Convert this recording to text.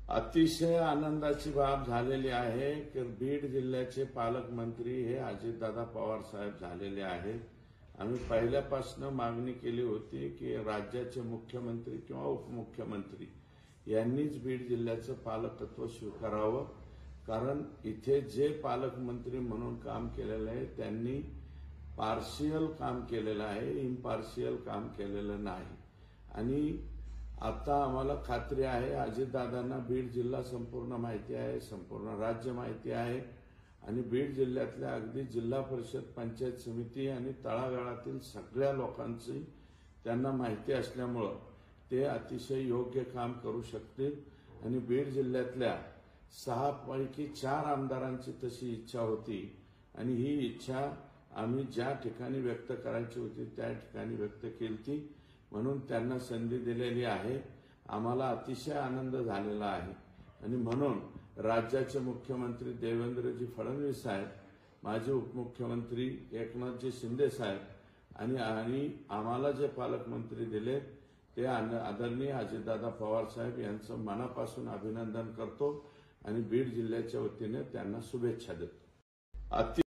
अतिशय आनंदाची बाब झालेली आहे की बीड जिल्ह्याचे पालकमंत्री हे अजितदादा पवार साहेब झालेले आहेत। आम्ही पहिल्यापासून मागणी केली होती की राज्याचे मुख्यमंत्री किंवा उपमुख्यमंत्री यांनीच बीड जिल्ह्याचं पालकत्व स्वीकारावं, कारण इथे जे पालकमंत्री म्हणून काम केलेलं आहे त्यांनी पार्शियल काम केलेलं आहे, इम्पार्शियल काम केलेलं नाही। आणि आता आम्हाला खात्री आहे अजितदादांना बीड जिल्हा संपूर्ण माहिती आहे, संपूर्ण राज्य माहिती आहे आणि बीड जिल्ह्यातल्या अगदी जिल्हा परिषद, पंचायत समिती आणि तळागाळातील सगळ्या लोकांची त्यांना माहिती असल्यामुळे ते अतिशय योग्य काम करू शकतील। आणि बीड जिल्ह्यातल्या 6 पैकी 4 आमदारांची तशी इच्छा होती आणि ही इच्छा आम्ही ज्या ठिकाणी व्यक्त करायची होती त्या ठिकाणी व्यक्त केली, म्हणून त्यांना संधी दिलेली आहे। आम्हाला अतिशय आनंद झालेला आहे आणि म्हणून राज्याचे मुख्यमंत्री देवेंद्रजी फडणवीस साहेब, माजी उपमुख्यमंत्री एकनाथजी शिंदे साहेब आणि आम्हाला जे पालकमंत्री दिले ते आदरणीय अजितदादा पवार साहेब यांचं मनापासून अभिनंदन करतो आणि बीड जिल्ह्याच्या वतीने त्यांना शुभेच्छा देतो।